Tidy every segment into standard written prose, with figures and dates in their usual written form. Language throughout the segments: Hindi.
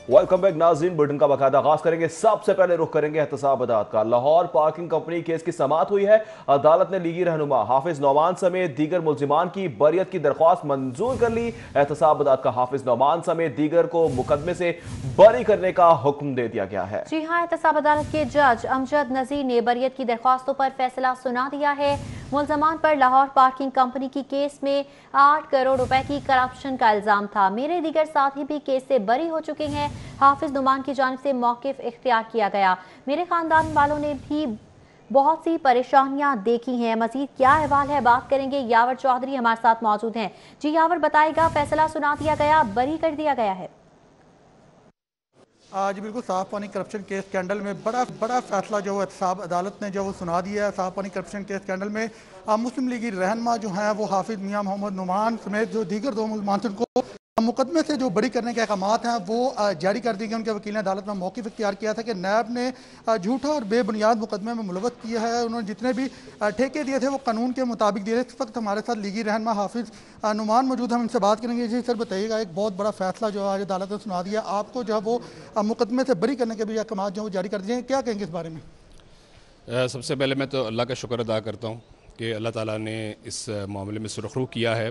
वेलकम बैक नाज़रीन। बुलेटिन का बाकायदा आगाज करेंगे। सबसे पहले रुख करेंगे एहतसाब अदालत का। लाहौर पार्किंग कंपनी केस की समाअत हुई है। अदालत ने लीगी रहनुमा हाफिज नौमान समेत दीगर मुल्जिमान की बरियत की दरख्वास्त मंजूर कर ली। एहतसाब अदालत का हाफिज नौमान समेत दीगर को मुकदमे से बरी करने का हुक्म दे दिया गया है। जी हाँ, एहतसाब अदालत के जज अमजद नजीर ने बरियत की दरख्वास्तों पर फैसला सुना दिया है। मुल्जमान पर लाहौर पार्किंग कंपनी की केस में 8 करोड़ रुपए की करप्शन का इल्जाम था। मेरे दीगर साथी भी केस से बरी हो चुके हैं। हाफिज नुमान की जानिब से मौकिफ इख्तियार किया गया। मेरे खानदान वालों ने भी बहुत सी परेशानियां देखी हैं। मजीद क्या अहवाल है, बात करेंगे। यावर चौधरी हमारे साथ मौजूद हैं। जी यावर, बताएगा, फैसला सुना दिया गया, बरी कर दिया गया है? आज बिल्कुल साफ पानी करप्शन केस स्कैंडल में बड़ा फैसला जो एहतसाब अदालत ने जो वो सुना दिया है। साफ पानी करप्शन केस स्कैंडल में मुस्लिम लीगी रहनमा जो है वो हाफिज मियां मोहम्मद नुमान समेत जो दीगर 2 मुल्ज़िमान को मुकदमे से जो बरी करने के अहकामात हैं वो जारी कर दी गए। उनके वकील ने अदालत में मौक़िफ़ इख्तियार किया था कि नैब ने झूठा और बेबुनियाद मुकदमे में मुलव्वस किया है। उन्होंने जितने भी ठेके दिए थे वो कानून के मुताबिक दिए थे। इस वक्त हमारे साथ लीगी रहनमा हाफिज नुमान मौजूद, हम इनसे बात करेंगे। जी सर, बताइएगा, एक बहुत बड़ा फैसला जो आज अदालत ने सुना दिया, आपको जो है वो मुकदमे से बरी करने के भी अहकामात जो जारी कर दिए, क्या कहेंगे इस बारे में? सबसे पहले मैं तो अल्लाह का शुक्र अदा करता हूँ कि अल्लाह ताला ने इस मामले में सुरखरू किया है।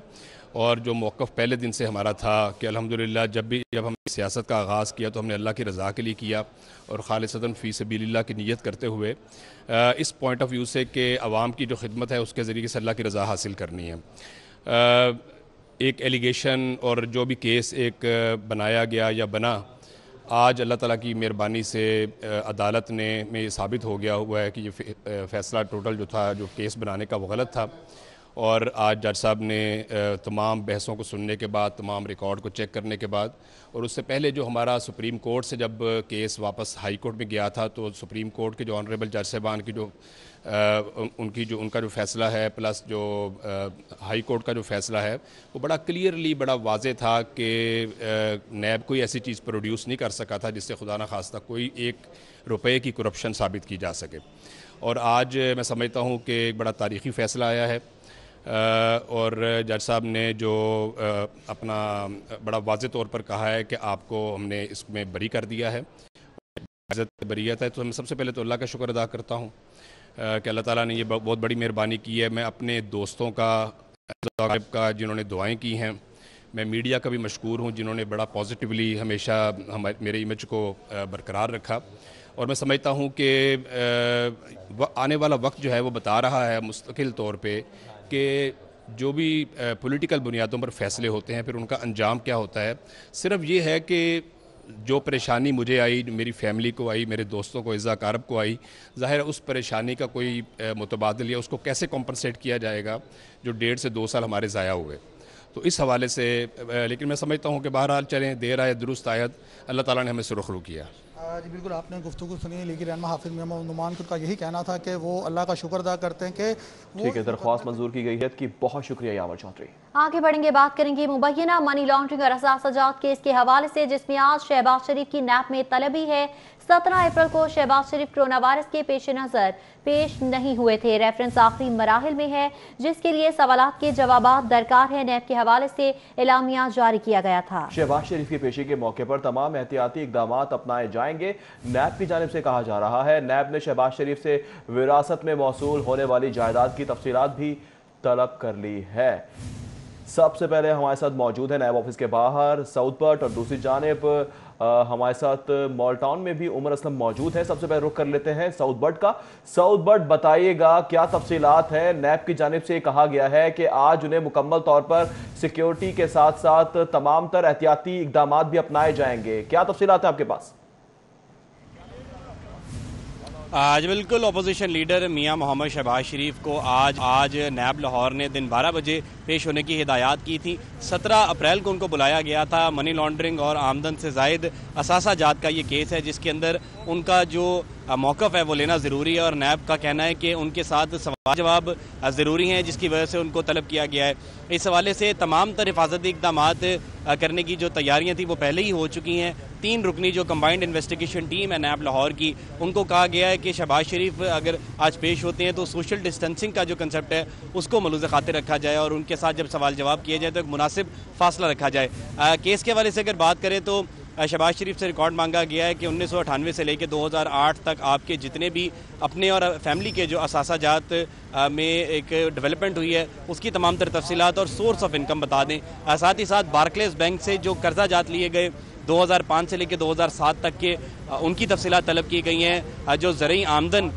और जो मौक़िफ़ पहले दिन से हमारा था कि अल्हम्दुलिल्लाह जब हमने सियासत का आगाज़ किया तो हमने अल्लाह की रज़ा के लिए किया और खालिसतन फ़ी सबीलिल्लाह की नीयत करते हुए इस पॉइंट ऑफ व्यू से कि आवाम की जो खिदमत है उसके ज़रिए से अल्लाह की रज़ा हासिल करनी है। एक एलिगेशन और जो भी केस एक बनाया गया या बना, आज अल्लाह ताला की मेहरबानी से अदालत ने में ये साबित हो गया हुआ है कि ये फ़ैसला टोटल जो था, जो केस बनाने का वो गलत था। और आज जज साहब ने तमाम बहसों को सुनने के बाद, तमाम रिकॉर्ड को चेक करने के बाद, और उससे पहले जो हमारा सुप्रीम कोर्ट से जब केस वापस हाई कोर्ट में गया था तो सुप्रीम कोर्ट के जो ऑनरेबल जज साहबान की जो उनका जो फ़ैसला है प्लस जो हाई कोर्ट का जो फ़ैसला है वो बड़ा क्लियरली, बड़ा वाज़े था कि नैब कोई ऐसी चीज़ प्रोड्यूस नहीं कर सका था जिससे खुदा न खास्ता कोई ₹1 की करप्शन साबित की जा सके। और आज मैं समझता हूँ कि एक बड़ा तारीख़ी फ़ैसला आया है और जज साहब ने जो अपना बड़ा वाज़े तौर पर कहा है कि आपको हमने इसमें बरी कर दिया है, बरीयत है। तो मैं सबसे पहले तो अल्लाह का शुक्र अदा करता हूँ कि अल्लाह ताला ने ये बहुत बड़ी मेहरबानी की है। मैं अपने दोस्तों का जिन्होंने दुआएं की हैं, मैं मीडिया का भी मशकूर हूँ जिन्होंने बड़ा पॉजिटिवली हमेशा मेरे इमेज को बरकरार रखा। और मैं समझता हूँ कि आने वाला वक्त जो है वो बता रहा है मुस्तकिल तौर पे कि जो भी पॉलिटिकल बुनियादों पर फैसले होते हैं फिर उनका अंजाम क्या होता है। सिर्फ ये है कि जो परेशानी मुझे आई, मेरी फैमिली को आई, मेरे दोस्तों को, इज़्ज़ा कारब को आई, ज़ाहिर है उस परेशानी का कोई मुतबादिल या उसको कैसे कॉम्पनसेट किया जाएगा जो 1.5 से 2 साल हमारे ज़ाया हुए। तो इस हवाले से लेकिन मैं समझता हूँ कि बहरहाल चलें, देर आए दुरुस्त आयत, अल्लाह ताला ने हमें सुरखरू किया। जी बिल्कुल, आपने गुफ्तगू सुनी। लीगी रहनुमा हाफिज मियां मोहम्मद नुमान का यही कहना था कि वो अल्लाह का शुक्र अदा करते हैं कि ठीक है, दरख्वास्त मंजूर की गई है। कि बहुत शुक्रिया यावर चौधरी। आगे बढ़ेंगे, बात करेंगे मुबैना मनी लॉन्ड्रिंग और असासजात केस के हवाले से, जिसमें आज शहबाज शरीफ की नैब में तलबी है। 17 अप्रैल को शहबाज शरीफ कोरोना वायरस के पेश नज़र पेश नहीं हुए थे। रेफरेंस आखिरी मराहिल में है जिसके लिए सवालात के जवाबात दरकार है। नैब के हवाले से एलामिया जारी किया गया था। शहबाज शरीफ की पेशी के मौके पर तमाम एहतियाती इकदाम अपनाए जाएंगे, नैब की जानिब से कहा जा रहा है। नैब ने शहबाज शरीफ से विरासत में मौसूल होने वाली जायदाद की तफसीलात भी तलब कर ली है। सबसे पहले हमारे साथ मौजूद है नैब ऑफिस के बाहर सऊद बट, और दूसरी जानिब हमारे साथ मॉल टाउन में भी उमर असलम मौजूद है। सबसे पहले रुख कर लेते हैं सऊद बट का। सऊद बट, बताइएगा क्या तफसीलात है? नैब की जानिब से कहा गया है कि आज उन्हें मुकम्मल तौर पर सिक्योरिटी के साथ साथ तमाम तर एहतियाती इकदाम भी अपनाए जाएंगे, क्या तफसीलात है आपके पास? आज बिल्कुल अपोजिशन लीडर मियां मोहम्मद शहबाज शरीफ को आज नैब लाहौर ने दिन 12 बजे पेश होने की हिदायत की थी। 17 अप्रैल को उनको बुलाया गया था। मनी लॉन्ड्रिंग और आमदन से जायद असासा जात का ये केस है जिसके अंदर उनका जो मौक़िफ़ है वो लेना ज़रूरी है और नैब का कहना है कि उनके साथ सवाल जवाब ज़रूरी हैं जिसकी वजह से उनको तलब किया गया है। इस हवाले से तमाम तर हिफाजती इक़दाम करने की जो तैयारियाँ थी वो पहले ही हो चुकी हैं। 3 रुकनी जो कंबाइंड इन्वेस्टिगेशन टीम है नैब लाहौर की, उनको कहा गया है कि शहबाज शरीफ अगर आज पेश होते हैं तो सोशल डिस्टेंसिंग का जो कंसेप्ट है उसको मलूज़ खातिर रखा जाए और उनके साथ जब सवाल जवाब किए जाए तो एक मुनासिब फासला रखा जाए। केस के हवाले से अगर बात करें तो शहबाज शरीफ से रिकॉर्ड मांगा गया है कि 1998 से लेकर 2008 तक आपके जितने भी अपने और फैमिली के जो असासाजात में एक डेवलपमेंट हुई है उसकी तमाम तर तफसीलात और सोर्स ऑफ इनकम बता दें। साथ ही साथ बार्कलेस बैंक से जो कर्जा जात लिए गए 2005 से लेकर 2007 तक के उनकी तफसीलात तलब की गई हैं। जो ज़रूरी आमदन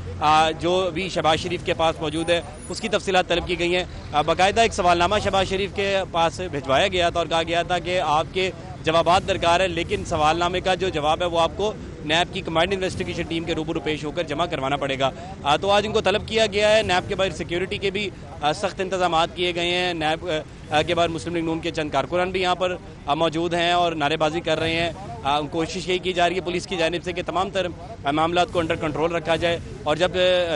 जो भी शहबाज शरीफ के पास मौजूद है उसकी तफसीलात तलब की गई हैं। बाकायदा एक सवालनामा शहबाज शरीफ के पास भिजवाया गया था और कहा गया था कि आपके जवाबात दरकार है, लेकिन सवालनामे का जो जवाब है वो आपको नैब की कमांड इन्वेस्टिगेशन टीम के रूबरू पेश होकर जमा करवाना पड़ेगा। तो आज इनको तलब किया गया है। नैब के बाहर सिक्योरिटी के भी सख्त इंतजाम किए गए हैं। नैब के बाहर मुस्लिम लीग नून के चंद कारकुनान भी यहाँ पर मौजूद हैं और नारेबाजी कर रहे हैं। कोशिश यही की जा रही है पुलिस की जानिब से कि तमाम तर मामला को अंडर कंट्रोल रखा जाए और जब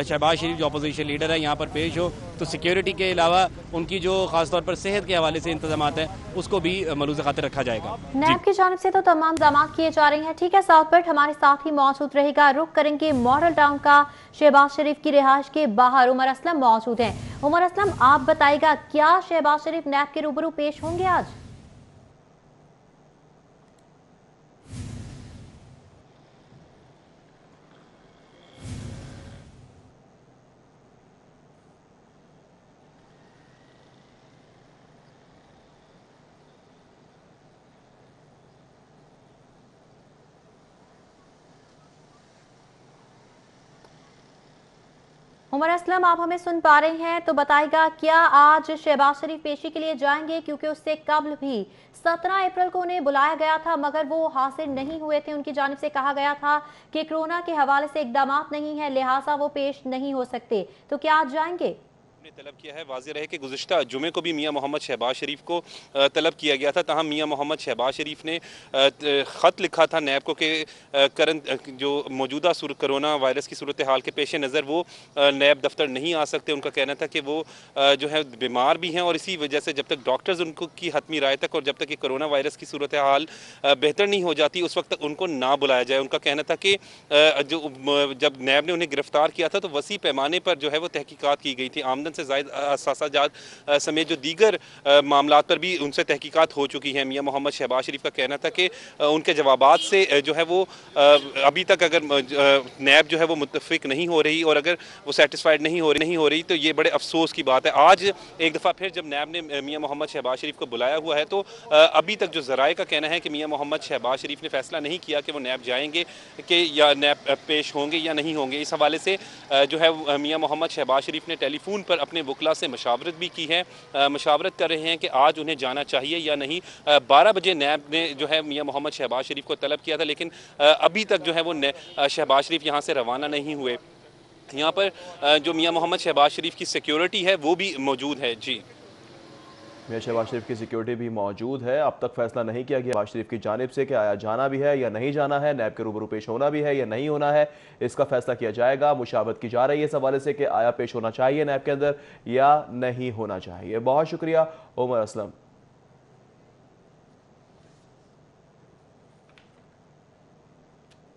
शहबाज शरीफ जो अपोजिशन लीडर है यहाँ पर पेश हो तो सिक्योरिटी के अलावा उनकी जो खासतौर पर सेहत के हवाले से इंतजाम हैं उसको भी मलूज़ खातिर रखा जाएगा। नैब की जानिब से तो तमाम इंतजाम किए जा रहे हैं। ठीक है, साउथ बट हमारे साथ ही मौजूद रहेगा। रुख करेंगे मॉडल टाउन का। शहबाज शरीफ की रिहाइश के बाहर उमर असलम मौजूद हैं। उमर असलम, आप बताइएगा क्या शहबाज शरीफ नैब के रूबरू पेश होंगे आज? उमर असलम, आप हमें सुन पा रहे हैं तो बताइएगा क्या आज शहबाज शरीफ पेशी के लिए जाएंगे, क्योंकि उससे कबल भी 17 अप्रैल को उन्हें बुलाया गया था मगर वो हाजिर नहीं हुए थे। उनकी जानिब से कहा गया था कि कोरोना के हवाले से इकदाम नहीं है, लिहाजा वो पेश नहीं हो सकते, तो क्या आज जाएंगे? ने तलब किया है। वाज़ेह रहे कि गुज़िश्ता जुमे को भी मियाँ मोहम्मद शहबाज शरीफ को तलब किया गया था। तहाँ मियाँ मोहम्मद शहबाज शरीफ ने ख़त लिखा था नैब को कि करंट जो मौजूदा कोरोना वायरस की सूरत हाल के पेश नज़र वो नैब दफ्तर नहीं आ सकते। उनका कहना था कि वो जो है बीमार भी हैं और इसी वजह से जब तक डॉक्टर्स उनको की हतमी राय तक और जब तक कि कोरोना वायरस की सूरत हाल बेहतर नहीं हो जाती उस वक्त तक उनको ना बुलाया जाए। उनका कहना था कि जब नैब ने उन्हें गिरफ्तार किया था तो वसी पैमाने पर जो है वो तहकीकात की गई थी। आमदन से ज़ायद असासाजात समेत जो दीगर मामलात पर भी उनसे तहकीकात हो चुकी हैं। मियाँ मोहम्मद शहबाज शरीफ का कहना था कि उनके जवाबात से जो है वो अभी तक अगर नैब जो है वो मुत्तफिक नहीं हो रही और अगर वो सेटिस्फाइड नहीं हो रही तो ये बड़े अफसोस की बात है। आज एक दफ़ा फिर जब नैब ने मियाँ मोहम्मद शहबाज शरीफ को बुलाया हुआ है तो अभी तक जो ज़राए का कहना है कि मियाँ मोहम्मद शहबाज शरीफ ने फैसला नहीं किया कि वो नैब जाएंगे कि या नैब पेश होंगे या नहीं होंगे। इस हवाले से जो है मियाँ मोहम्मद शहबाज शरीफ ने टेलीफोन पर अपने वकला से मशावरत भी की है। मशावरत कर रहे हैं कि आज उन्हें जाना चाहिए या नहीं। 12 बजे नैब ने जो है मियाँ मोहम्मद शहबाज शरीफ को तलब किया था, लेकिन अभी तक जो है वो शहबाज शरीफ यहाँ से रवाना नहीं हुए। यहाँ पर जो मियाँ मोहम्मद शहबाज शरीफ की सिक्योरिटी है वो भी मौजूद है। जी, मियां शहबाज शरीफ की सिक्योरिटी भी मौजूद है। अब तक फैसला नहीं किया गया शहबाज शरीफ की जानिब से कि आया जाना भी है या नहीं जाना है, नैब के रूबरू पेश होना भी है या नहीं होना है, इसका फैसला किया जाएगा। मुशावरत की जा रही है इस हवाले से कि आया पेश होना चाहिए नैब के अंदर या नहीं होना चाहिए। बहुत शुक्रिया उमर असलम।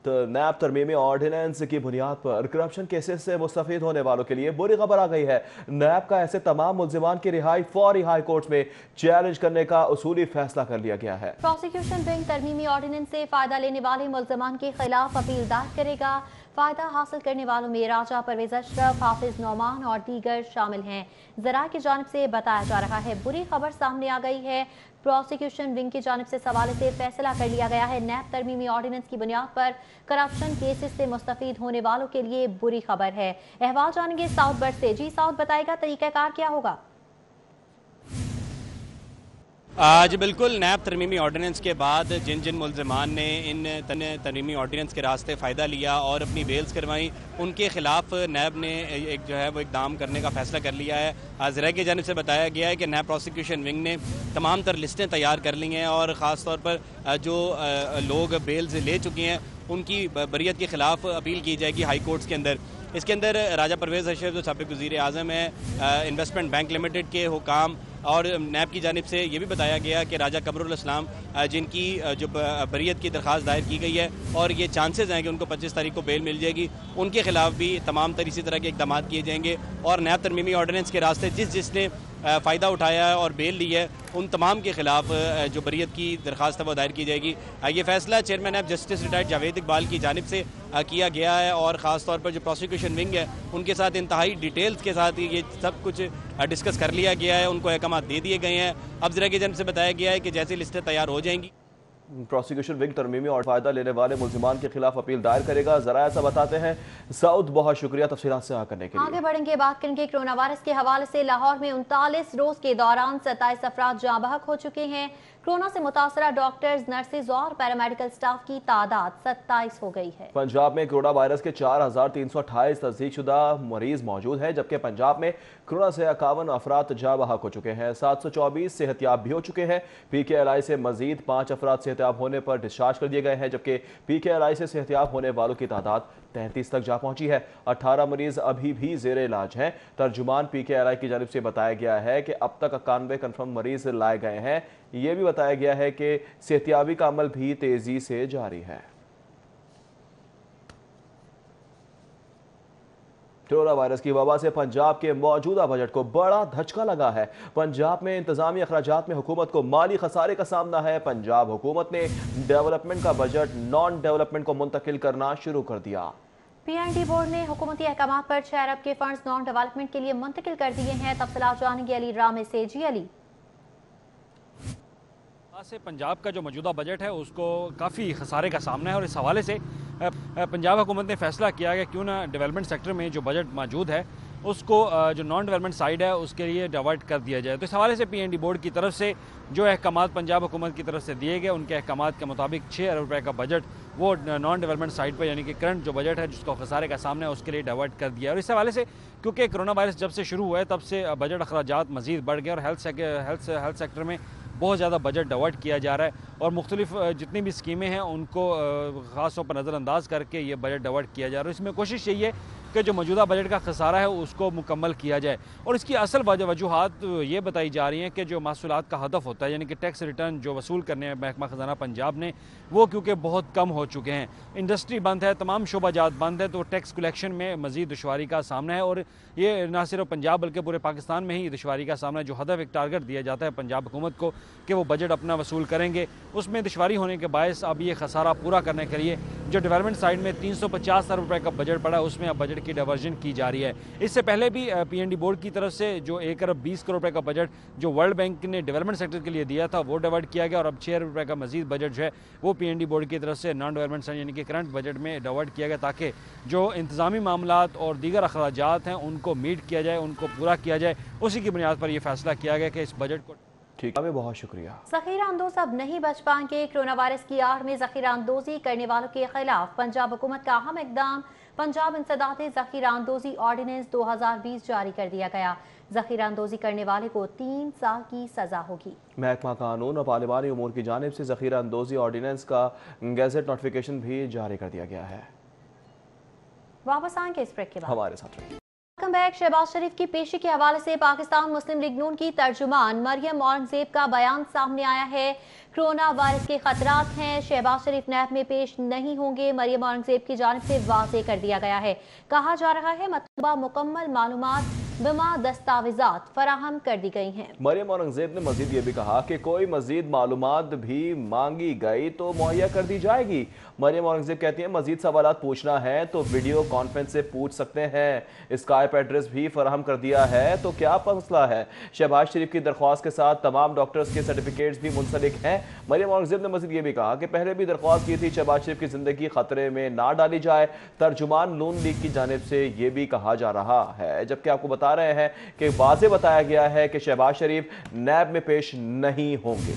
नैब तरमीमी ऑर्डिनेंस की बुनियाद पर करप्शन केसेस से मुस्तफीद होने वालों के लिए बुरी खबर आ गई है। नैब का ऐसे तमाम मुल्जिमान की रिहाई फौरी हाई कोर्ट में चैलेंज करने का उसूली फैसला कर लिया गया है। प्रोसिक्यूशन विंग तरमीमी ऑर्डिनेंस से फायदा लेने वाले मुल्जिमान के खिलाफ अपील दायर करेगा। फायदा हासिल करने वालों में राजा परवेज अशरफ, हाफिज नौमान और दीगर शामिल हैं। जरा की जानिब से बताया जा रहा है बुरी खबर सामने आ गई है। प्रोसिक्यूशन विंग की जानिब से सवाल से फैसला कर लिया गया है। नैब तरमीमी ऑर्डिनेंस की बुनियाद पर करप्शन केसेस से मुस्तफीद होने वालों के लिए बुरी खबर है। अहवाल जानेंगे साउथ बट से। जी साउथ, बताएगा तरीकाकार क्या होगा? आज बिल्कुल नैब तरमीमी ऑर्डिनेंस के बाद जिन जिन मुल्ज़िमान ने इन तरमीमी ऑर्डिनेंस के रास्ते फ़ायदा लिया और अपनी बेल्स करवाई उनके खिलाफ नैब ने एक जो है वो इक़दाम करने का फ़ैसला कर लिया है। ज़रा की जानिब से बताया गया है कि नैब प्रोसिक्यूशन विंग ने तमाम तर लिस्टें तैयार कर ली हैं और ख़ास तौर पर जो लोग बेल्स ले चुके हैं उनकी बरियत के ख़िलाफ़ अपील की जाएगी हाई कोर्ट्स के अंदर। इसके अंदर राजा परवेज़ अशरफ जो साबिक़ वज़ीर आज़म है, इन्वेस्टमेंट बैंक लिमिटेड के हुकाम और नैब की जानिब से ये भी बताया गया कि राजा कमरुल इस्लाम जिनकी जो बरियत की दरख्वास्त दायर की गई है और ये चांसेस हैं कि उनको 25 तारीख को बेल मिल जाएगी, उनके खिलाफ भी तमाम तरह इसी तरह के इकदाम किए जाएंगे। और नैब तरमीमी ऑर्डिनेंस के रास्ते जिसने फ़ायदा उठाया है और बेल ली है, उन तमाम के ख़िलाफ़ जो बरियत की दरख्वास्त है वो दायर की जाएगी। ये फ़ैसला chairman of justice retired Javed Iqbal की जानिब से किया गया है और ख़ास तौर पर जो प्रोसिक्यूशन विंग है उनके साथ इंतहाई डिटेल्स के साथ ये सब कुछ डिस्कस कर लिया गया है, उनको अहकाम दे दिए गए हैं। अब ज़रा की जानिब से बताया गया है कि जैसे लिस्टें तैयार हो जाएंगी प्रोसिक्यूशन विंग तरमीमी और फायदा लेने वाले मुल्जिमान के खिलाफ अपील दायर करेगा। जरा ऐसा बताते हैं साउद, बहुत शुक्रिया तफसीलात से करने के लिए। आगे बढ़ेंगे, बात करेंगे कोरोना वायरस के हवाले से। लाहौर में 39 रोज के दौरान 27 अफराद जाँ बहक हो चुके हैं। कोरोना से मुतासरा डॉक्टर्स, नर्सेज और पैरामेडिकल स्टाफ की तादाद 27 हो गई है। पंजाब में कोरोना वायरस के 4328 तस्दीक शुदा मरीज मौजूद हैं, जबकि पंजाब में कोरोना से 51 अफराद जाँ बहक हो चुके हैं। 724 सेहतियाब भी हो चुके हैं। PKLI से मजीद 5 अफराद सेहतियाब होने पर डिस्चार्ज कर दिए गए हैं, जबकि PKLI से सेहतियाब होने वालों की तादाद 33 तक जा पहुंची है। 18 मरीज अभी भी जेर इलाज हैं। तर्जुमान PKLI की जानिब से बताया गया है कि अब तक 91 कन्फर्म मरीज लाए गए हैं। यह भी बताया गया है कि सेहतियाबी का अमल भी तेजी से जारी है। कोरोना वायरस की वबा से पंजाब के मौजूदा बजट को बड़ा धचका लगा है। पंजाब में इंतजामी अखराजात में हुकूमत को माली खसारे का सामना है। पंजाब हुकूमत ने डेवलपमेंट का बजट नॉन डेवलपमेंट को मुंतकिल करना शुरू कर दिया। PND बोर्ड ने हुकूमती अहकाम पर 6 अरब के फंड्स नॉन डेवलपमेंट के लिए मुंतकिल कर दिए हैं। तफसीलात जानेंगे अली ड्रामे से। जी अली। से पंजाब का जो मौजूदा बजट है उसको काफ़ी खसारे का सामना है और इस हवाले से पंजाब हुकूमत ने फैसला किया कि क्यों ना डेवलपमेंट सेक्टर में जो बजट मौजूद है उसको जो नॉन डेवलपमेंट साइड है उसके लिए डाइवर्ट कर दिया जाए। तो इस हवाले से PND बोर्ड की तरफ से जो अहकाम पंजाब हुकूमत की तरफ से दिए गए उनके अहकाम के मुताबिक 6 अरब रुपये का बजट वो नॉन डेवलपमेंट साइड पर यानी कि करंट जो बजट है जिसको खसारे का सामना है उसके लिए डाइवर्ट कर दिया। और इस हवाले से क्योंकि कोरोना वायरस जब से शुरू हुआ है तब से बजट अखराजात मज़ीद बढ़ गए और हेल्थ सेक्टर में बहुत ज़्यादा बजट डाइवर्ट किया जा रहा है और मुख्तलिफ जितनी भी स्कीमें हैं उनको ख़ास तौर पर नज़रअंदाज करके ये बजट डाइवर्ट किया जा रहा है। इसमें कोशिश यही है कि जो मौजूदा बजट का खसारा है उसको मुकम्मल किया जाए और इसकी असल वजूहात ये बताई जा रही हैं कि जो महसूलात का हदफ होता है यानी कि टैक्स रिटर्न जो वसूल करने हैं महकमा ख़जाना पंजाब ने वो क्योंकि बहुत कम हो चुके हैं, इंडस्ट्री बंद है, तमाम शोबाजात बंद है, तो टैक्स कलेक्शन में मज़ीद दुश्वारी का सामना है और ये ना सिर्फ पंजाब बल्कि पूरे पाकिस्तान में ही दुश्वारी का सामना है। जो हदफ एक टारगेट दिया जाता है पंजाब हुकूमत को कि वो बजट अपना वसूल करेंगे, उसमें दुश्वारी होने के बायस अब ये खसारा पूरा करने के लिए जो डेवलपमेंट साइड में 350 अरब रुपये का बजट पड़ा है उसमें अब बजट की डाइवर्जन की जा रही है। इससे पहले भी PND बोर्ड की तरफ से जो 1 अरब 20 करोड़ रुपये का बजट जो वर्ल्ड बैंक ने डेवलपमेंट सेक्टर के लिए दिया था वो डाइवर्ट किया गया और अब 6 अरब रुपये का मजीद बजट जो है वो PND बोर्ड की तरफ से नॉन डेवलपमेंट साइड यानी कि करंट बजट में डाइवर्ट किया गया ताकि जो इंतजामी मामलात और दीगर अखराजात हैं उनको मीट किया जाए, उनको पूरा किया जाए। उसी की बुनियाद पर यह फैसला किया गया कि इस बजट को ठीक है, बहुत शुक्रिया। ज़ख़ीरा अंदोज़ अब नहीं बच पाएंगे। कोरोना वायरस की आड़ में ज़ख़ीरा अंदोज़ी करने वालों के खिलाफ पंजाब हुकूमत का अहम इक़दाम, पंजाब इंसदाद ज़ख़ीरा अंदोज़ी ऑर्डिनेंस 2020 जारी कर दिया गया। ज़ख़ीरा अंदोज़ी करने वाले को 3 साल की सज़ा होगी। महकमा कानून और पार्लिमानी उमूर की जानिब से ज़ख़ीरा अंदोज़ी ऑर्डिनेंस का गैजेट नोटिफिकेशन भी जारी कर दिया गया है। वापस आएंगे इस ब्रेक के बाद, हमारे साथ रहिए। Welcome back. शहबाज शरीफ की पेशी के हवाले से पाकिस्तान मुस्लिम लीग नून की तर्जुमान मरियम औरंगजेब का बयान सामने आया है। कोरोना वायरस के खतरात हैं, शहबाज शरीफ नैब में पेश नहीं होंगे। मरियम औरंगजेब की जानिब से वाज़ेह कर दिया गया है। कहा जा रहा है मतलूबा मुकम्मल मालूमात बिमा दस्तावेजात फराहम कर दी गई हैं। मरियम औरंगजेब ने मजीद ये भी कहा कि कोई मजीद मालूमात भी मांगी गई तो मुहैया कर दी जाएगी। मरियम औरंगजेब कहती हैं मजीद सवालात पूछना है तो वीडियो कॉन्फ्रेंस से पूछ सकते हैं। स्काइप एड्रेस भी फराहम कर दिया है, तो क्या मसला है। शहबाज शरीफ की दरख्वास्त के साथ तमाम डॉक्टर्स के सर्टिफिकेट्स भी मुंसलिक हैं। मरियम औरंगजेब ने मजीद ये भी कहा कि पहले भी दरख्वास्त की थी शहबाज शरीफ की जिंदगी खतरे में ना डाली जाए। तर्जुमान नून लीग की जानिब से ये भी कहा जा रहा है, जबकि आपको बता रहे हैं कि वाज़ेह बताया गया है कि शहबाज शरीफ नैब में पेश नहीं होंगे।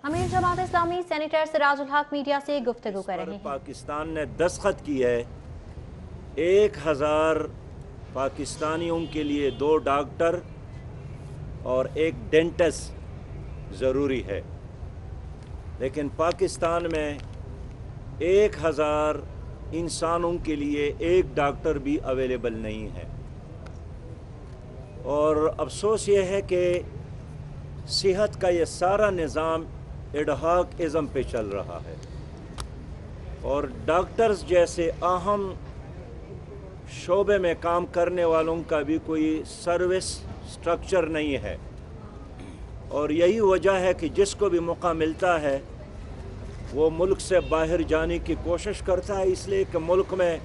अमीर जमात इस्लामी सेनेटर सिराजुल हक मीडिया से गुफ्तगू कर रहे हैं। पाकिस्तान ने दस्तखत की है 1000 पाकिस्तानियों के लिए 2 डॉक्टर और 1 डेंटिस्ट ज़रूरी है, लेकिन पाकिस्तान में 1000 इंसानों के लिए 1 डॉक्टर भी अवेलेबल नहीं है। और अफसोस ये है कि सेहत का ये सारा निज़ाम एडहॉक-इज़्म पे चल रहा है और डॉक्टर्स जैसे अहम शोबे में काम करने वालों का भी कोई सर्विस स्ट्रक्चर नहीं है, और यही वजह है कि जिसको भी मौका मिलता है वो मुल्क से बाहर जाने की कोशिश करता है, इसलिए कि मुल्क में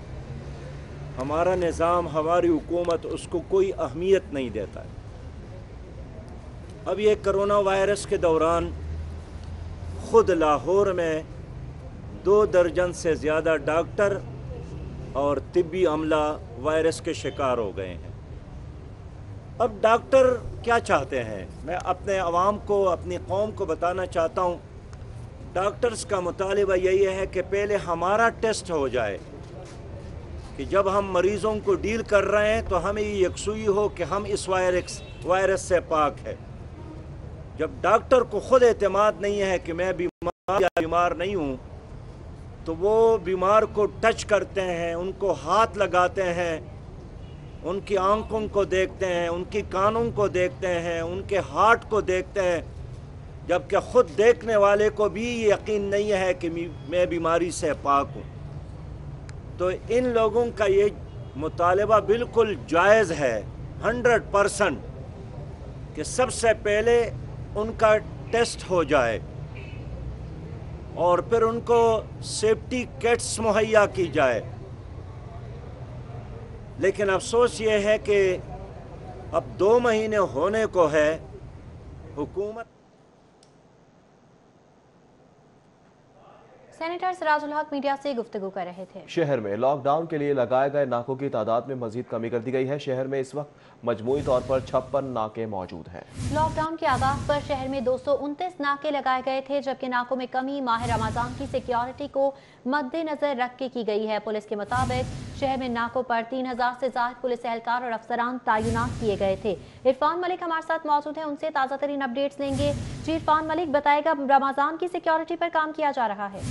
हमारा निज़ाम, हमारी हुकूमत उसको कोई अहमियत नहीं देता है। अब ये कोरोना वायरस के दौरान ख़ुद लाहौर में 2 दर्जन से ज़्यादा डॉक्टर और तिब्बी अमला वायरस के शिकार हो गए हैं। अब डॉक्टर क्या चाहते हैं, मैं अपने अवाम को, अपनी कौम को बताना चाहता हूँ, डॉक्टर्स का मुतालिबा यही है कि पहले हमारा टेस्ट हो जाए कि जब हम मरीज़ों को डील कर रहे हैं तो हमें ये यकसुई हो कि हम इस वायरस से पाक है। जब डॉक्टर को ख़ुद एतमाद नहीं है कि मैं बीमार या बीमार नहीं हूँ, तो वो बीमार को टच करते हैं, उनको हाथ लगाते हैं, उनकी आंखों को देखते हैं, उनकी कानों को देखते हैं, उनके हार्ट को देखते हैं, जबकि ख़ुद देखने वाले को भी यकीन नहीं है कि मैं बीमारी से पाक हूँ। तो इन लोगों का ये मुतालबा बिल्कुल जायज़ है 100% कि सबसे पहले उनका टेस्ट हो जाए और फिर उनको सेफ्टी किट्स मुहैया की जाए। लेकिन अफसोस ये है कि अब 2 महीने होने को है, हुकूमत। सेनेटर सिराजुल हक मीडिया से गुफ्तगू कर रहे थे। शहर में लॉकडाउन के लिए लगाए गए नाकों की तादाद में मजीद कमी कर दी गई है। शहर में इस वक्त मजमूई तौर पर 56 नाके मौजूद हैं। लॉकडाउन के आगाज पर शहर में 229 नाके लगाए गए थे, जबकि नाकों में कमी माह रमजान की सिक्योरिटी को मद्देनजर रख के की गई है। पुलिस के मुताबिक शहर में नाकों पर 3000 से ज्यादा पुलिस एहलकार और अफसरान तैनात किए गए थे। इरफान मलिक हमारे साथ मौजूद है, उनसे ताज़ा तरीन अपडेट्स लेंगे। जी इरफान मलिक, बताएगा रमजान की सिक्योरिटी पर काम किया जा रहा है।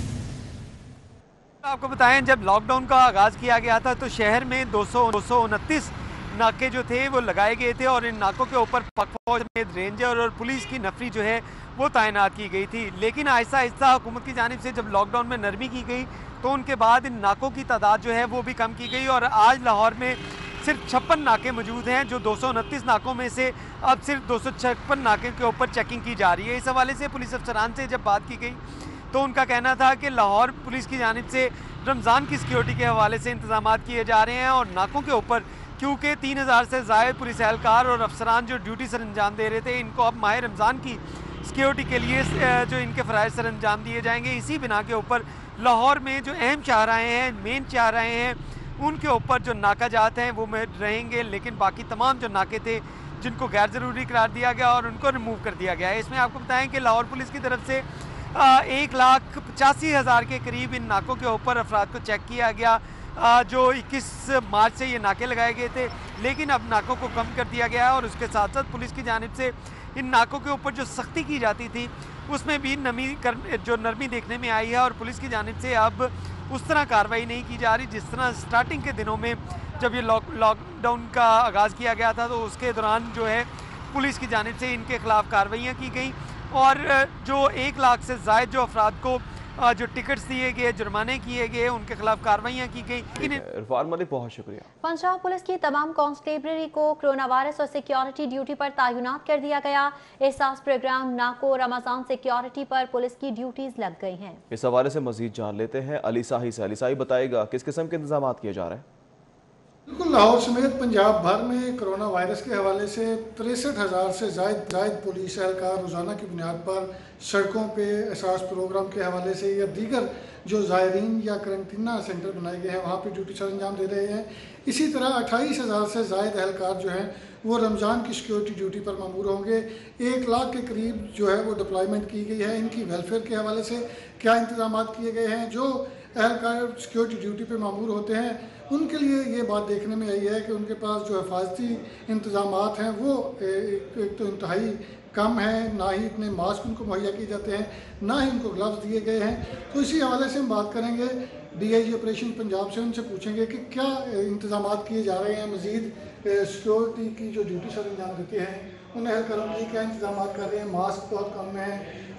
आपको बताएं, जब लॉकडाउन का आगाज़ किया गया था तो शहर में 229 नाके जो थे वो लगाए गए थे और इन नाकों के ऊपर पक फौज में रेंजर और पुलिस की नफरी जो है वो तैनात की गई थी। लेकिन आहिस्ता आहिस्ता हुकूमत की जानिब से जब लॉकडाउन में नरमी की गई तो उनके बाद इन नाकों की तादाद जो है वो भी कम की गई और आज लाहौर में सिर्फ 56 नाके मौजूद हैं, जो 229 नाकों में से अब सिर्फ 256 नाके के ऊपर चेकिंग की जा रही है। इस हवाले से पुलिस अफसरान से जब बात की गई तो उनका कहना था कि लाहौर पुलिस की जानिब से रमज़ान की सिक्योरिटी के हवाले से इंतजाम किए जा रहे हैं और नाकों के ऊपर क्योंकि 3000 से ज़ायद पुलिस एहलकार और अफसरान जो ड्यूटी सर अंजाम दे रहे थे, इनको अब माह रमज़ान की सिक्योरिटी के लिए जो इनके फ़राइज़ सर अंजाम दिए जाएंगे। इसी बिना के ऊपर लाहौर में जो अहम शाहराहें हैं, मेन शाहराहें हैं, उनके ऊपर जो नाकाजात हैं वो रहेंगे, लेकिन बाकी तमाम जो नाके थे जिनको गैर ज़रूरी करार दिया गया और उनको रिमूव कर दिया गया है। इसमें आपको बताएं कि लाहौर पुलिस की तरफ से 1,85,000 के करीब इन नाकों के ऊपर अफराद को चेक किया गया। जो 21 मार्च से ये नाके लगाए गए थे, लेकिन अब नाकों को कम कर दिया गया है और उसके साथ साथ पुलिस की जानिब से इन नाकों के ऊपर जो सख्ती की जाती थी उसमें भी नरमी देखने में आई है और पुलिस की जानिब से अब उस तरह कार्रवाई नहीं की जा रही जिस तरह स्टार्टिंग के दिनों में जब ये लॉकडाउन का आगाज़ किया गया था तो उसके दौरान जो है पुलिस की जानिब से इनके खिलाफ कार्रवाइयाँ की गई और जो 1 लाख से ज़ायद जो अफराद को जो टिकट्स दिए गए, जुर्माने किए गए, उनके खिलाफ कार्रवाइयाँ की गई। इरफान मलिक, बहुत शुक्रिया। पंजाब पुलिस की तमाम कांस्टेबलरी को कोरोना वायरस और सिक्योरिटी ड्यूटी पर तैनात कर दिया गया। एहसास प्रोग्राम नाको रमजान सिक्योरिटी पर पुलिस की ड्यूटीज लग गई हैं। इस हवाले से मजीद जान लेते हैं अली शाही से। अली शाही, बताएगा किस किस्म के इंतजाम किए जा रहे हैं? बिल्कुल, लाहौर समेत पंजाब भर में कोरोना वायरस के हवाले से 63,000 से जायद पुलिस एहलकार रोज़ाना की बुनियाद पर सड़कों पे एहसास प्रोग्राम के हवाले से या दीगर जो ज़ायरीन या करंटीना सेंटर बनाए गए हैं वहाँ पे ड्यूटी सर अंजाम दे रहे हैं। इसी तरह 28,000 से जायद एहलकार जो हैं वो रमज़ान की सिक्योरिटी ड्यूटी पर मामूर होंगे। 1 लाख के करीब जो है वो डिप्लॉयमेंट की गई है। इनकी वेलफेयर के हवाले से क्या इंतजाम किए गए हैं? जो एहलकार सिक्योरिटी ड्यूटी पर मामूर होते हैं उनके लिए ये बात देखने में आई है कि उनके पास जो हिफाजती इंतजाम हैं वो एक तो इंतहाई कम है, ना ही इतने मास्क उनको मुहैया किए जाते हैं, ना ही उनको ग्लव्स दिए गए हैं। तो इसी हवाले से हम बात करेंगे DIG ऑपरेशन पंजाब से, उनसे पूछेंगे कि क्या इंतजाम किए जा रहे हैं। मज़ीद सिक्योरिटी की जो ड्यूटी सर अंजाम देते हैं उन एहलकारों के लिए क्या इंतजाम कर रहे हैं। मास्क बहुत कम है,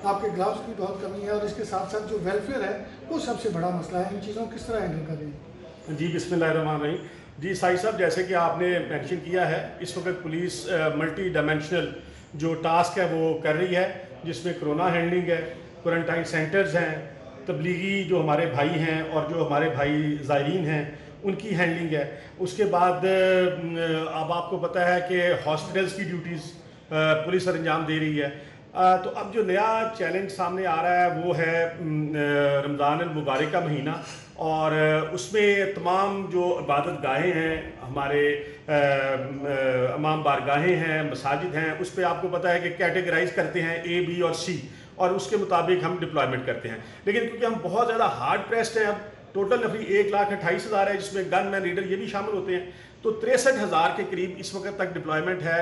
आपके ग्लव्स की बहुत कमी है और इसके साथ साथ जो वेलफेयर है वो सबसे बड़ा मसला है। इन चीज़ों को किस तरह हैंडल कर रहे हैं? जी, बिस्मिल्लाहिर्रहमानिर्रहीम। जी साई साहब, जैसे कि आपने मेंशन किया है, इस वक्त पुलिस मल्टी डायमेंशनल जो टास्क है वो कर रही है, जिसमें कोरोना हैंडलिंग है, क्वारंटाइन सेंटर्स हैं, तबलीगी जो हमारे भाई हैं और जो हमारे भाई ज़ायरीन हैं उनकी हैंडलिंग है। उसके बाद अब आपको पता है कि हॉस्पिटल्स की ड्यूटीज़ पुलिस अंजाम दे रही है। तो अब जो नया चैलेंज सामने आ रहा है वो है रमज़ान अल मुबारक का महीना, और उसमें तमाम जो इबादत गाहें हैं, हमारे इमाम बारगाहें हैं, मसाजिद हैं, उस पर आपको पता है कि कैटेगराइज करते हैं A, B और C, और उसके मुताबिक हम डिप्लॉयमेंट करते हैं। लेकिन क्योंकि हम बहुत ज़्यादा हार्ड प्रेस्ड हैं, अब टोटल नफरी 1,28,000 है, जिसमें गन मैन रीडर ये भी शामिल होते हैं, तो 63,000 के करीब इस वक्त तक डिप्लॉयमेंट है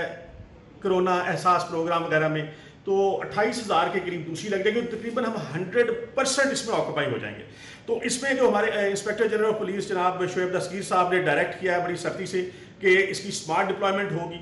कोरोना एहसास प्रोग्राम वगैरह में। तो 28,000 के करीब दूसरी लग जाएगी, तकरीबन हम 100% इसमें ऑक्यूपाई हो जाएंगे। तो इसमें जो हमारे इंस्पेक्टर जनरल ऑफ पुलिस जनाब शोएब दस्तगीर साहब ने डायरेक्ट किया है बड़ी सख्ती से कि इसकी स्मार्ट डिप्लॉयमेंट होगी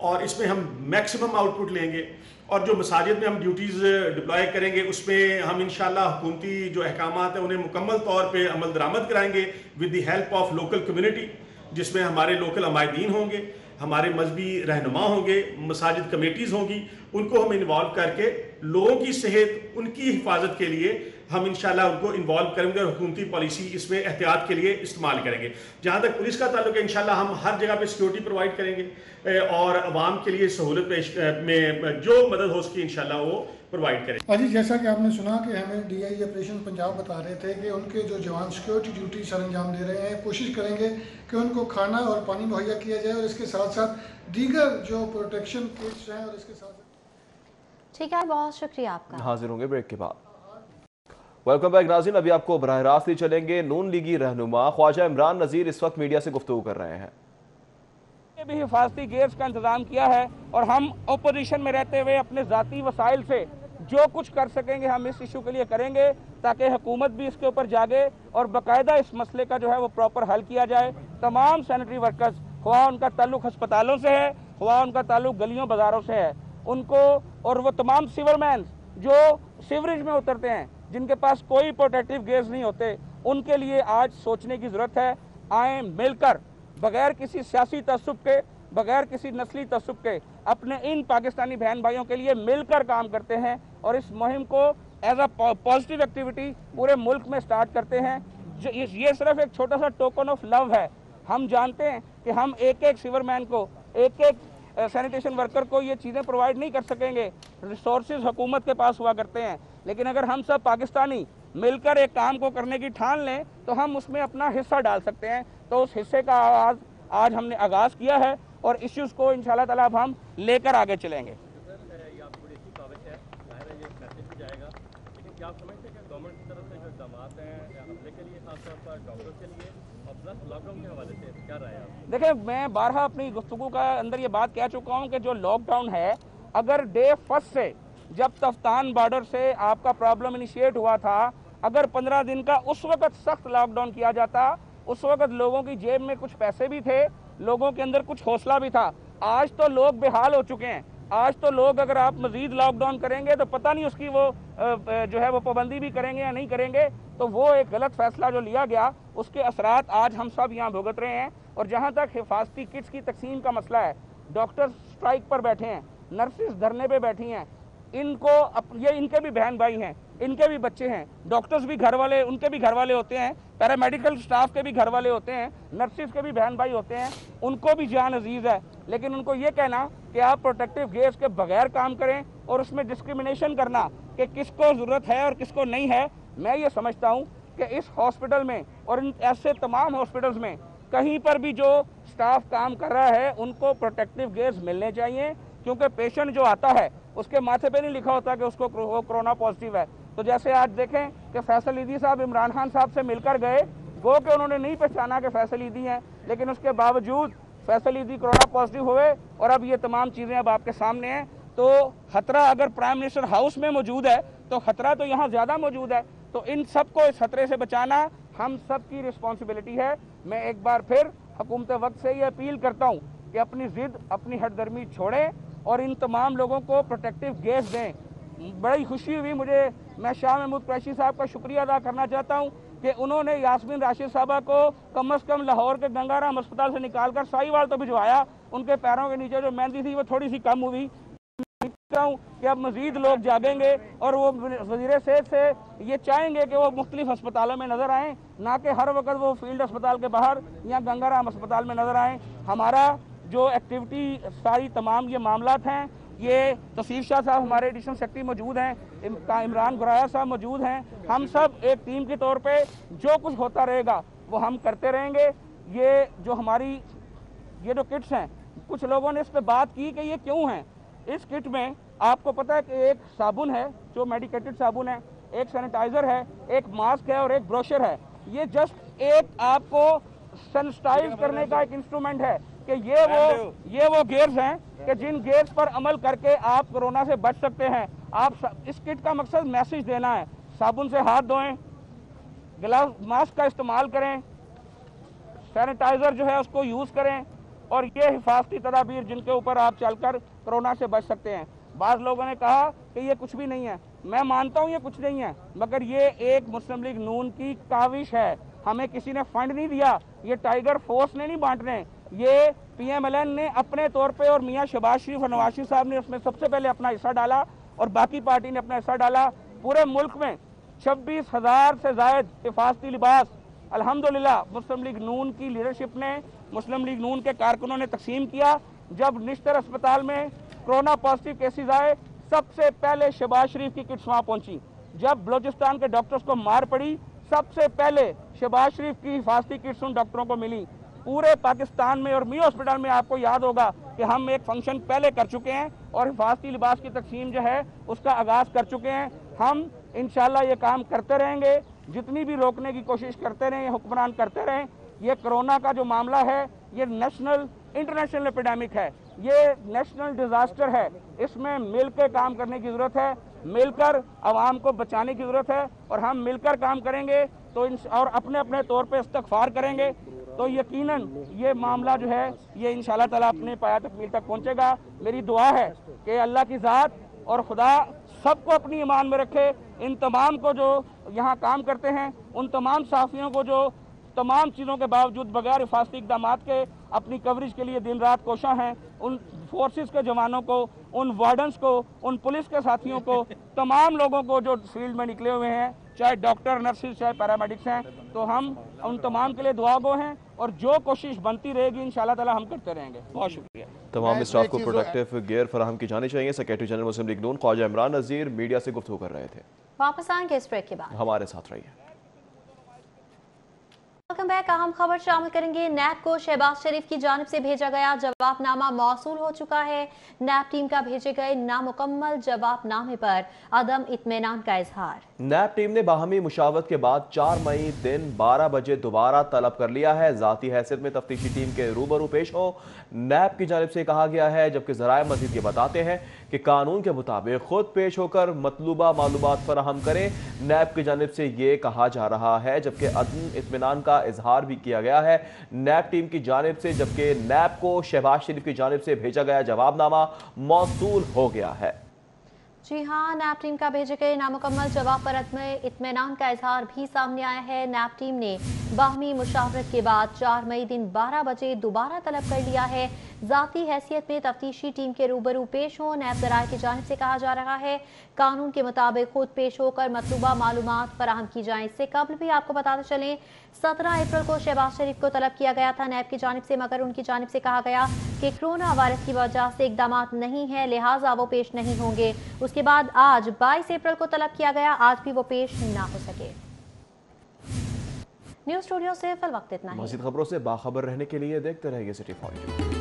और इसमें हम मैक्सिमम आउटपुट लेंगे, और जो मसाजिद में हम ड्यूटीज़ डिप्लॉय करेंगे उसमें हम इंशाल्लाह हुकूमती जो अहकामात हैं उन्हें मुकम्मल तौर पे अमल दरामद कराएंगे with the help of local community, जिसमें हमारे लोकल अमायदीन होंगे, हमारे मजहबी रहनुमा होंगे, मसाजिद कमेटीज़ होंगी, उनको हम इन्वॉल्व करके लोगों की सेहत, उनकी हिफाजत के लिए हम इंशाल्लाह उनको इन्वॉल्व करेंगे और हुकूमती पॉलिसी इसमें एहतियात के लिए इस्तेमाल करेंगे। जहाँ तक पुलिस का ताल्लुक है, इंशाल्लाह हम हर जगह पे सिक्योरिटी प्रोवाइड करेंगे और आवाम के लिए सहूलत पेश में जो मदद हो सके इंशाल्लाह वो प्रोवाइड करें। अजी, जैसा कि आपने सुना कि हमें DI ऑपरेशन पंजाब बता रहे थे कि उनके जो जवान सिक्योरिटी ड्यूटी सर अंजाम दे रहे हैं, कोशिश करेंगे कि उनको खाना और पानी मुहैया किया जाए और इसके साथ साथ दीगर जो प्रोटेक्शन किट्स हैं और इसके साथ। ठीक है, बहुत शुक्रिया आपका। हाजिर होंगे ब्रेक के बाद। वेलकम बैक नाज़रीन, अभी आपको बराह रास्त ही चलेंगे। नून लीगी रहनुमा ख्वाजा इमरान नज़ीर इस वक्त मीडिया से गुफ्तगू कर रहे हैं। भी हिफाजती गेट्स का इंतजाम किया है और हम अपोजिशन में रहते हुए अपने ज़ाती वसाइल से जो कुछ कर सकेंगे हम इस इशू के लिए करेंगे, ताकि हुकूमत भी इसके ऊपर जागे और बाकायदा इस मसले का जो है वो प्रॉपर हल किया जाए। तमाम सैनिटरी वर्कर्स, हुआ उनका ताल्लुक अस्पतालों से है, हुआ उनका ताल्लुक गलियों बाजारों से है, उनको, और वो तमाम सिवरमैन जो सीवरेज में उतरते हैं, जिनके पास कोई प्रोटेक्टिव गेयर्स नहीं होते, उनके लिए आज सोचने की ज़रूरत है। आए मिलकर बगैर किसी सियासी तसुब के, बगैर किसी नस्ली तसुब के अपने इन पाकिस्तानी बहन भाइयों के लिए मिलकर काम करते हैं और इस मुहिम को एज अ पॉजिटिव एक्टिविटी पूरे मुल्क में स्टार्ट करते हैं। ये सिर्फ एक छोटा सा टोकन ऑफ लव है। हम जानते हैं कि हम एक एक सिवरमैन को, एक एक सैनिटेशन वर्कर को ये चीज़ें प्रोवाइड नहीं कर सकेंगे, रिसोर्सेज हुकूमत के पास हुआ करते हैं, लेकिन अगर हम सब पाकिस्तानी मिलकर एक काम को करने की ठान लें तो हम उसमें अपना हिस्सा डाल सकते हैं। तो उस हिस्से का आज हमने आगाज़ किया है और इश्यूज़ को इंशाल्लाह ताला अब हम लेकर आगे चलेंगे। देखिए, मैं बारहा अपनी गुफ्तगू का अंदर ये बात कह चुका हूँ कि जो लॉकडाउन है, अगर डे फर्स्ट से, जब तफ्तान बॉर्डर से आपका प्रॉब्लम इनिशिएट हुआ था, अगर 15 दिन का उस वक्त सख्त लॉकडाउन किया जाता, उस वक्त लोगों की जेब में कुछ पैसे भी थे, लोगों के अंदर कुछ हौसला भी था। आज तो लोग बेहाल हो चुके हैं। आज तो लोग, अगर आप मजीद लॉकडाउन करेंगे तो पता नहीं उसकी वो जो है वो पाबंदी भी करेंगे या नहीं करेंगे। तो वो एक गलत फैसला जो लिया गया, उसके असरात आज हम सब यहाँ भुगत रहे हैं। और जहाँ तक हिफाजती किट्स की तकसीम का मसला है, डॉक्टर स्ट्राइक पर बैठे हैं, नर्सेज धरने पे बैठी हैं, इनको ये इनके भी बहन भाई हैं, इनके भी बच्चे हैं, डॉक्टर्स भी घर वाले, उनके भी घर वाले होते हैं, पैरामेडिकल स्टाफ के भी घर वाले होते हैं, नर्सिस के भी बहन भाई होते हैं, उनको भी जान अजीज़ है। लेकिन उनको ये कहना कि आप प्रोटेक्टिव गेयर्स के बगैर काम करें और उसमें डिस्क्रिमिनेशन करना कि किसको ज़रूरत है और किसको नहीं है, मैं ये समझता हूँ कि इस हॉस्पिटल में और इन ऐसे तमाम हॉस्पिटल्स में कहीं पर भी जो स्टाफ काम कर रहा है उनको प्रोटेक्टिव गेयर्स मिलने चाहिए, क्योंकि पेशेंट जो आता है उसके माथे पे नहीं लिखा होता कि उसको कोरोना पॉजिटिव है। तो जैसे आज देखें कि फैसल ईदी साहब इमरान खान साहब से मिलकर गए, गो के उन्होंने नहीं पहचाना कि फैसल ईदी हैं, लेकिन उसके बावजूद फैसल ईदी कोरोना पॉजिटिव हुए और अब ये तमाम चीज़ें अब आपके सामने हैं। तो खतरा अगर प्राइम मिनिस्टर हाउस में मौजूद है तो खतरा तो यहाँ ज़्यादा मौजूद है। तो इन सबको इस खतरे से बचाना हम सब की रिस्पॉन्सिबिलिटी है। मैं एक बार फिर हुकूमत वक्त से ये अपील करता हूँ कि अपनी ज़िद, अपनी हटदर्मी छोड़ें और इन तमाम लोगों को प्रोटेक्टिव गेयर्स दें। बड़ी खुशी हुई मुझे, मैं शाह महमूद कुरैशी साहब का शुक्रिया अदा करना चाहता हूँ कि उन्होंने यास्मीन राशिद साहबा को कम से कम लाहौर के गंगाराम अस्पताल से निकालकर साहिवाल तो भिजवाया। उनके पैरों के नीचे जो मेहंदी थी वो थोड़ी सी कम हुई। कि अब मजीद लोग जागेंगे और वो वज़ीर सेहत से ये चाहेंगे कि वो मुख्तलिफ अस्पतालों में नज़र आएँ, ना कि हर वक्त वो फील्ड अस्पताल के बाहर या गंगाराम अस्पताल में नज़र आएँ। हमारा जो एक्टिविटी सारी तमाम ये मामलात हैं, ये तसीफ शाह साहब हमारे एडिशनल सेक्रेटरी मौजूद हैं, इमरान गुराया साहब मौजूद हैं। हम सब एक टीम के तौर पे जो कुछ होता रहेगा वो हम करते रहेंगे। ये जो हमारी ये जो किट्स हैं, कुछ लोगों ने इस पर बात की कि ये क्यों हैं। इस किट में आपको पता है कि एक साबुन है जो मेडिकेटेड साबुन है, एक सैनिटाइज़र है, एक मास्क है और एक ब्रोशर है। ये जस्ट एक आपको सैनिटाइज करने का एक इंस्ट्रूमेंट है कि ये वो गेयर्स हैं कि जिन गेयर्स पर अमल करके आप कोरोना से बच सकते हैं। आप इस किट का मकसद मैसेज देना है, साबुन से हाथ धोएं, ग्लव मास्क का इस्तेमाल करें, सैनिटाइज़र जो है उसको यूज़ करें और ये हिफाजती तदाबीर जिनके ऊपर आप चलकर कोरोना से बच सकते हैं। बाज़ लोगों ने कहा कि ये कुछ भी नहीं है, मैं मानता हूँ ये कुछ नहीं है, मगर ये एक मुस्लिम लीग नून की काविश है। हमें किसी ने फंड नहीं दिया, ये टाइगर फोर्स ने नहीं बांटने, ये PMLN ने अपने तौर पे और मियाँ शहबाज शरीफ और नवाज शरीफ साहब ने उसमें सबसे पहले अपना हिस्सा डाला और बाकी पार्टी ने अपना हिस्सा डाला। पूरे मुल्क में 26,000 से ज़ायद हिफाजती लिबास अल्हम्दुलिल्लाह मुस्लिम लीग नून की लीडरशिप ने, मुस्लिम लीग नून के कारकुनों ने तकसीम किया। जब निश्तर अस्पताल में कोरोना पॉजिटिव केसेस आए, सबसे पहले शहबाज शरीफ की किट्स वहाँ पहुँची। जब बलोचिस्तान के डॉक्टर्स को मार पड़ी, सबसे पहले शहबाज शरीफ की हिफाजती किट्स उन डॉक्टरों को मिली। पूरे पाकिस्तान में और मियां हॉस्पिटल में आपको याद होगा कि हम एक फंक्शन पहले कर चुके हैं और हिफाजती लिबास की तकसीम जो है उसका आगाज़ कर चुके हैं। हम इंशाल्लाह ये काम करते रहेंगे, जितनी भी रोकने की कोशिश करते रहें, हुक्मरान करते रहें। ये कोरोना का जो मामला है ये नेशनल इंटरनेशनल एपिडेमिक है, ये नेशनल डिजास्टर है। इसमें मिलकर काम करने की ज़रूरत है, मिलकर आवाम को बचाने की ज़रूरत है और हम मिलकर काम करेंगे तो और अपने अपने तौर पे इस्तग़फ़ार करेंगे तो यकीनन ये मामला जो है ये इंशाल्लाह ताला अपने पाया तकमील तक पहुँचेगा। मेरी दुआ है कि अल्लाह की ज़ात और खुदा सबको अपनी ईमान में रखे। इन तमाम को जो यहाँ काम करते हैं, उन तमाम साफियों को जो तमाम चीज़ों के बावजूद बगैर हिफाजती इक़दाम के अपनी कवरेज के लिए दिन रात कोशा हैं, उन फोर्सेस के जवानों को, उन वार्डन्स को, उन पुलिस के साथियों को, तमाम लोगों को जो फील्ड में निकले हुए हैं, चाहे डॉक्टर, नर्सिस, चाहे पैरामेडिक्स हैं, तो हम उन तमाम के लिए दुआगो हैं और जो कोशिश बनती रहेगी इंशाल्लाह ताला हम करते रहेंगे। बहुत शुक्रिया। तमाम स्टाफ को प्रोटेक्टिव गियर फराहम की जानी चाहिए। सेक्रेटरी जनरल मुस्लिम लीग नून ख्वाजा इमरान नज़ीर मीडिया से गुफ्तगू कर रहे थे। वापस आएंगे इस ब्रेक के बाद, हमारे साथ रहिए। Welcome back. अहम खबर शामिल करेंगे। नैब को शहबाज शरीफ की जानिब से भेजा गया जवाबनामा मौसूल हो चुका है। नैब टीम का भेजे गए नामुकम्मल जवाबनामे पर अदम इत्मीनान का इजहार। नैब टीम ने बाहमी मुशावरत के बाद 4 मई दिन 12 बजे दोबारा तलब कर लिया है। जाती हैसियत में तफ्तीशी टीम के रूबरू पेश हो, नैब की जानिब से कहा गया है, जबकि ज़राए मज़ीद ये बताते हैं कि कानून के मुताबिक खुद पेश होकर मतलूबा मालूमात फराहम करें। नैब की जानिब से ये कहा जा रहा है, जबकि अदम इत्मीनान का इजहार भी किया गया है नैब टीम की जानिब से, जबकि नैब को शहबाज शरीफ की जानिब से भेजा गया जवाबनामा मौसूल हो गया है। जी हाँ, नैब टीम का भेजे गए नामुकम्मल जवाब पर इत्मीनान का इजहार भी सामने आया है। नैब टीम ने बाहमी मुशावरत के बाद 4 मई दिन 12 बजे दोबारा तलब कर लिया है। जाती हैसियत में तफ्तीशी टीम के रूबरू पेश हो, नैब ज़राए की जानिब से कहा जा रहा है, कानून के मुताबिक खुद पेश होकर मतलूबा मालूमात फराहम की जाएं। इससे कबल भी आपको बताते चलें 17 अप्रैल को शहबाज शरीफ को तलब किया गया था नैब की जानिब से, मगर उनकी जानिब से कहा गया कि कोरोना वायरस की वजह से इकदाम नहीं है, लिहाजा वो पेश नहीं होंगे। उसके बाद आज 22 अप्रैल को तलब किया गया, आज भी वो पेश ना हो सके। न्यूज़ स्टूडियो से फिल वक्त इतना ही। मज़ीद खबरों से बाखबर रहने के लिए देखते रहिए सिटी पॉइंट।